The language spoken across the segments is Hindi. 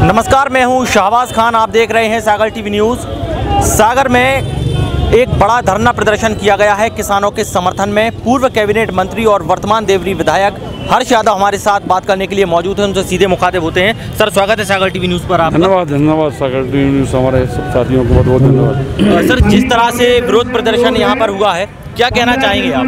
नमस्कार, मैं हूं शाहबाज खान। आप देख रहे हैं सागर टीवी न्यूज़। सागर में एक बड़ा धरना प्रदर्शन किया गया है किसानों के समर्थन में। पूर्व कैबिनेट मंत्री और वर्तमान देवरी विधायक हर्ष यादव हमारे साथ बात करने के लिए मौजूद हैं। उनसे सीधे मुखातिब होते हैं। सर, स्वागत है सागर टीवी न्यूज़ पर। आप धन्यवाद सागर टीवी न्यूज़, हमारे सब साथियों को बहुत बहुत धन्यवाद। सर, जिस तरह से विरोध प्रदर्शन यहाँ पर हुआ है, क्या कहना चाहेंगे आप?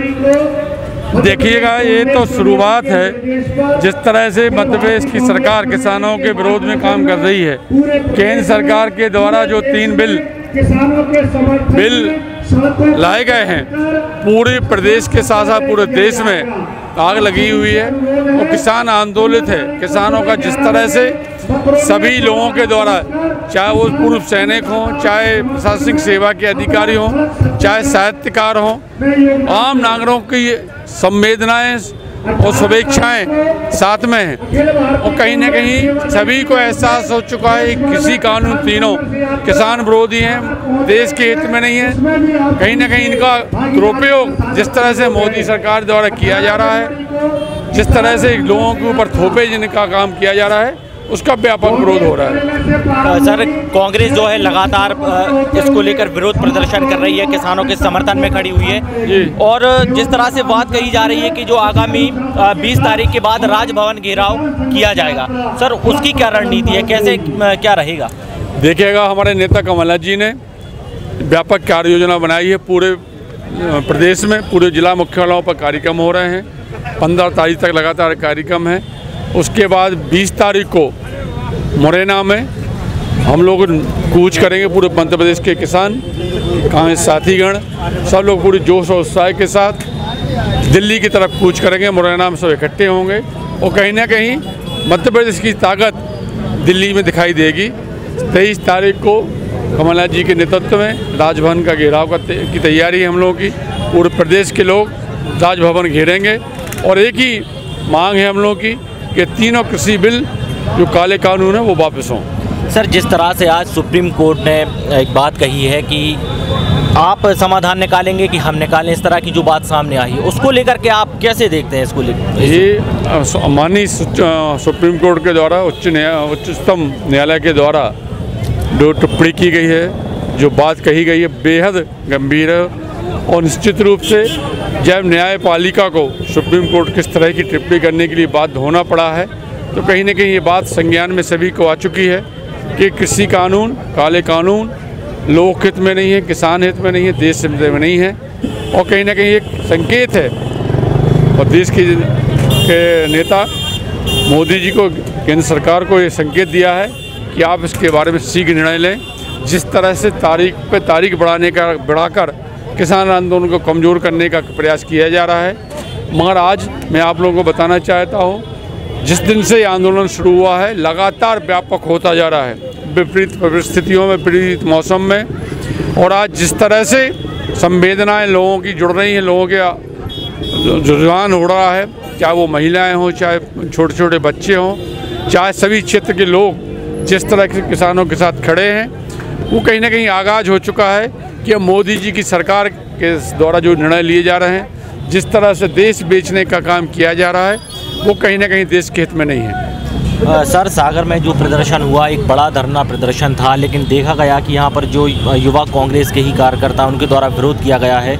देखिएगा, ये तो शुरुआत है। जिस तरह से मध्य प्रदेश की सरकार किसानों के विरोध में काम कर रही है, केंद्र सरकार के द्वारा जो 3 बिल लाए गए हैं, पूरे प्रदेश के साथ साथ पूरे देश में आग लगी हुई है और किसान आंदोलित है। किसानों का जिस तरह से सभी लोगों के द्वारा, चाहे वो पूर्व सैनिक हों, चाहे प्रशासनिक सेवा के अधिकारी हों, चाहे साहित्यकार हों, आम नागरिकों की संवेदनाएं और शुभेच्छाएं साथ में हैं। और कहीं न कहीं सभी को एहसास हो चुका है कि किसी कानून तीनों किसान विरोधी हैं, देश के हित में नहीं है। कहीं न कहीं इनका दुरुपयोग जिस तरह से मोदी सरकार द्वारा किया जा रहा है, जिस तरह से लोगों के ऊपर थोपे जिनका काम किया जा रहा है, उसका व्यापक विरोध हो रहा है। सर, कांग्रेस जो है लगातार इसको लेकर विरोध प्रदर्शन कर रही है, किसानों के समर्थन में खड़ी हुई है। और जिस तरह से बात कही जा रही है कि जो आगामी 20 तारीख के बाद राजभवन घेराव किया जाएगा, सर उसकी क्या रणनीति है, कैसे क्या रहेगा? देखिएगा, हमारे नेता कमलनाथ जी ने व्यापक कार्य योजना बनाई है। पूरे प्रदेश में पूरे जिला मुख्यालयों पर कार्यक्रम हो रहे हैं। 15 तारीख तक लगातार कार्यक्रम है। उसके बाद 20 तारीख को मुरैना में हम लोग कूच करेंगे। पूरे मध्य प्रदेश के किसान, कांग्रेस साथीगण, सब लोग पूरी जोश और उत्साह के साथ दिल्ली की तरफ कूच करेंगे। मुरैना में सब इकट्ठे होंगे और कहीं ना कहीं मध्य प्रदेश की ताकत दिल्ली में दिखाई देगी। 23 तारीख को कमलनाथ जी के नेतृत्व में राजभवन का घेराव की तैयारी है हम लोगों की। पूरे प्रदेश के लोग राजभवन घेरेंगे और एक ही मांग है हम लोगों की कि तीनों कृषि बिल जो काले कानून है वो वापस हों। सर, जिस तरह से आज सुप्रीम कोर्ट ने एक बात कही है कि आप समाधान निकालेंगे कि हम निकालें, इस तरह की जो बात सामने आई है, उसको लेकर के आप कैसे देखते हैं इसको लेकर? ये माननीय सुप्रीम कोर्ट के द्वारा उच्चतम न्यायालय के द्वारा जो टिप्पणी की गई है, जो बात कही गई है, बेहद गंभीर है। और निश्चित रूप से जब न्यायपालिका को सुप्रीम कोर्ट किस तरह की टिप्पणी करने के लिए बाध्य होना पड़ा है, तो कहीं ना कहीं ये बात संज्ञान में सभी को आ चुकी है कि कृषि कानून, काले कानून लोक हित में नहीं है, किसान हित में नहीं है, देश हित में नहीं है। और कहीं ना कहीं एक संकेत है और देश के नेता मोदी जी को, केंद्र सरकार को ये संकेत दिया है कि आप इसके बारे में शीघ्र निर्णय लें। जिस तरह से तारीख पे तारीख बढ़ाकर किसान आंदोलन को कमज़ोर करने का प्रयास किया जा रहा है, मगर आज मैं आप लोगों को बताना चाहता हूँ, जिस दिन से ये आंदोलन शुरू हुआ है लगातार व्यापक होता जा रहा है, विपरीत परिस्थितियों में, विपरीत मौसम में। और आज जिस तरह से संवेदनाएं लोगों की जुड़ रही हैं, लोगों के रुझान हो रहा है, चाहे वो महिलाएं हों, चाहे छोटे छोटे बच्चे हों, चाहे सभी क्षेत्र के लोग जिस तरह के किसानों के साथ खड़े हैं, वो कहीं ना कहीं आगाज हो चुका है कि मोदी जी की सरकार के द्वारा जो निर्णय लिए जा रहे हैं, जिस तरह से देश बेचने का काम किया जा रहा है, वो कहीं ना कहीं देश के हित में नहीं है। सर, सागर में जो प्रदर्शन हुआ एक बड़ा धरना प्रदर्शन था, लेकिन देखा गया कि यहाँ पर जो युवा कांग्रेस के ही कार्यकर्ता उनके द्वारा विरोध किया गया है,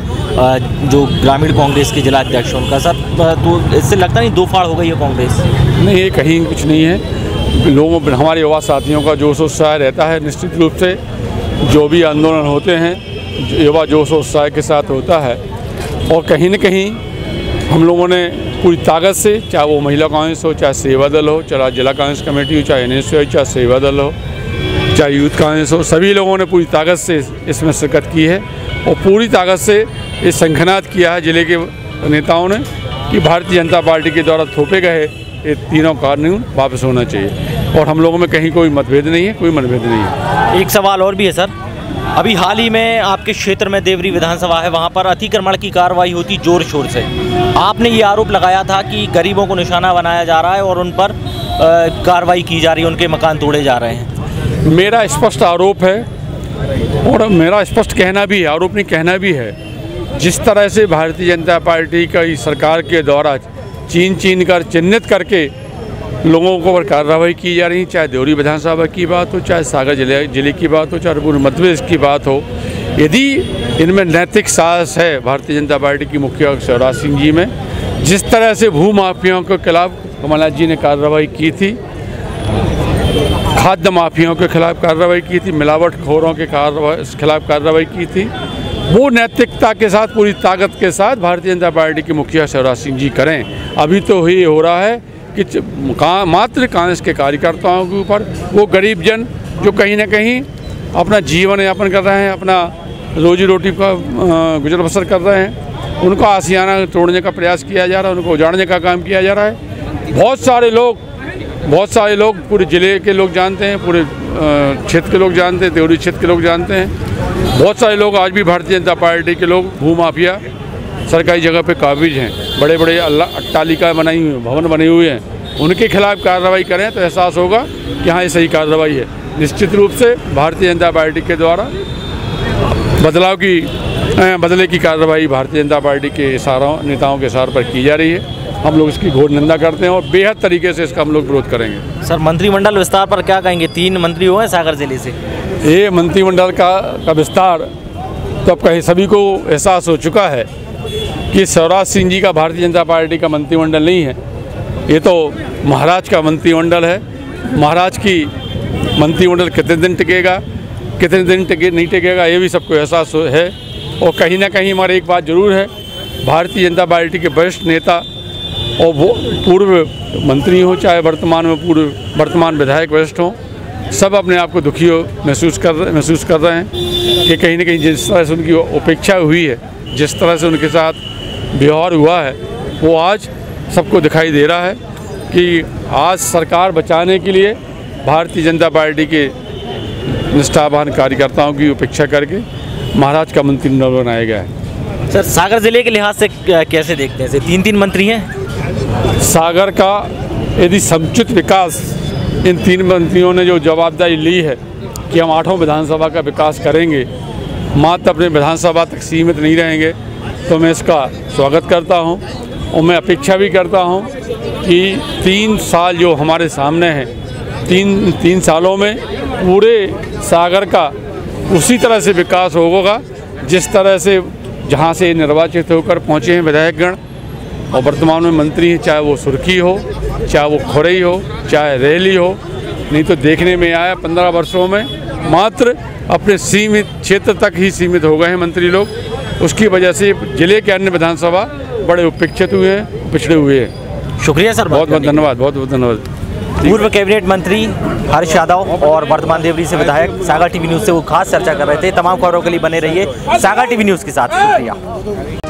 जो ग्रामीण कांग्रेस के जिला अध्यक्ष उनका। सर, तो इससे लगता नहीं दो फाड़ हो गई है कांग्रेस? नहीं, ये कहीं कुछ नहीं है। लोगों, हमारे युवा साथियों का जोश उत्साह रहता है। निश्चित रूप से जो भी आंदोलन होते हैं युवा जोश उत्साह के साथ होता है। और कहीं न कहीं हम लोगों ने पूरी ताकत से, चाहे वो महिला कांग्रेस हो, चाहे सेवा दल हो, चाहे जिला कांग्रेस कमेटी हो, चाहे NSU हो, चाहे सेवा दल हो, चाहे यूथ कांग्रेस हो, सभी लोगों ने पूरी ताकत से इसमें शिरकत की है और पूरी ताकत से ये संघनाद किया है जिले के नेताओं ने कि भारतीय जनता पार्टी के द्वारा थोपे गए ये तीनों कानून वापस होना चाहिए। और हम लोगों में कहीं कोई मतभेद नहीं है, कोई मतभेद नहीं है। एक सवाल और भी है सर, अभी हाल ही में आपके क्षेत्र में देवरी विधानसभा है, वहाँ पर अतिक्रमण की कार्रवाई होती जोर शोर से। आपने ये आरोप लगाया था कि गरीबों को निशाना बनाया जा रहा है और उन पर कार्रवाई की जा रही है, उनके मकान तोड़े जा रहे हैं। मेरा स्पष्ट आरोप है और मेरा स्पष्ट कहना भी है, आरोप नहीं कहना भी है, जिस तरह से भारतीय जनता पार्टी का सरकार के द्वारा चीन कर चिन्हित करके लोगों को पर कार्रवाई की जा रही है, चाहे देवरी विधानसभा की बात हो, चाहे सागर जिले की बात हो, चाहे पूर्व मध्य प्रदेश की बात हो। यदि इनमें नैतिक साहस है भारतीय जनता पार्टी की मुखिया शिवराज सिंह जी में, जिस तरह से भू माफियाओं के खिलाफ कमलनाथ जी ने कार्रवाई की थी, खाद्य माफियाओं के खिलाफ कार्रवाई की थी, मिलावटखोरों के खिलाफ कार्रवाई की थी, वो नैतिकता के साथ, पूरी ताकत के साथ भारतीय जनता पार्टी के मुखिया शिवराज सिंह जी करें। अभी तो ये हो रहा है कि मात्र कांग्रेस के कार्यकर्ताओं के ऊपर, वो गरीब जन जो कहीं ना कहीं अपना जीवन यापन कर रहे हैं, अपना रोजी रोटी का गुजर बसर कर रहे हैं, उनका आशियाना तोड़ने का प्रयास किया जा रहा है, उनको उजाड़ने का काम किया जा रहा है। बहुत सारे लोग पूरे ज़िले के लोग जानते हैं, पूरे क्षेत्र के लोग जानते हैं, देवरी क्षेत्र के लोग जानते हैं। बहुत सारे लोग आज भी भारतीय जनता पार्टी के लोग भू माफिया सरकारी जगह पे काबिज हैं, बड़े बड़े अट्टालिका बनाई हुई, भवन बने हुए हैं, उनके खिलाफ कार्रवाई करें तो एहसास होगा कि हाँ, ये सही कार्रवाई है। निश्चित रूप से भारतीय जनता पार्टी के द्वारा बदले की कार्रवाई भारतीय जनता पार्टी के नेताओं के इशारों पर की जा रही है। हम लोग इसकी घोर निंदा करते हैं और बेहद तरीके से इसका हम लोग विरोध करेंगे। सर, मंत्रिमंडल विस्तार पर क्या कहेंगे? 3 मंत्री हुए हैं सागर जिले से। ये मंत्रिमंडल का विस्तार तो अब कहीं सभी को एहसास हो चुका है कि शिवराज सिंह जी का भारतीय जनता पार्टी का मंत्रिमंडल नहीं है, ये तो महाराज का मंत्रिमंडल है। महाराज की मंत्रिमंडल कितने दिन टिकेगा, कितने दिन नहीं टिकेगा, ये भी सबको एहसास है। और कहीं ना कहीं हमारी एक बात ज़रूर है, भारतीय जनता पार्टी के वरिष्ठ नेता और वो पूर्व मंत्री हो, चाहे वर्तमान विधायक वरिष्ठ हों, सब अपने आप को दुखी महसूस कर रहे हैं कि कहीं ना कहीं जिस तरह से उनकी उपेक्षा हुई है, जिस तरह से उनके साथ व्यवहार हुआ है, वो आज सबको दिखाई दे रहा है कि आज सरकार बचाने के लिए भारतीय जनता पार्टी के निष्ठावान कार्यकर्ताओं की उपेक्षा करके महाराज का मंत्रिमंडल बनाया गया है। सर, सागर जिले के लिहाज से कैसे देखते हैं? 3 मंत्री हैं सागर का। यदि समुचित विकास इन 3 मंत्रियों ने जो जवाबदारी ली है कि हम 8 विधानसभा का विकास करेंगे, मात्र अपने विधानसभा तक सीमित नहीं रहेंगे, तो मैं इसका स्वागत करता हूं। और मैं अपेक्षा भी करता हूं कि 3 साल जो हमारे सामने हैं, 3 सालों में पूरे सागर का उसी तरह से विकास होगा जिस तरह से जहां से निर्वाचित होकर पहुंचे हैं विधायकगण और वर्तमान में मंत्री हैं, चाहे वो सुर्खी हो, चाहे वो खुरई हो, चाहे रेली हो। नहीं तो देखने में आया 15 वर्षों में मात्र अपने सीमित क्षेत्र तक ही सीमित हो गए हैं मंत्री लोग। उसकी वजह से जिले के अन्य विधानसभा बड़े उपेक्षित हुए हैं, पिछड़े हुए हैं। शुक्रिया सर, बहुत बहुत धन्यवाद, बहुत बहुत धन्यवाद। पूर्व कैबिनेट मंत्री हर्ष यादव और वर्तमान देवरी से विधायक सागर टीवी न्यूज़ से वो खास चर्चा कर रहे थे। तमाम खबरों के लिए बने रहिए सागर टीवी न्यूज़ के साथ। शुक्रिया।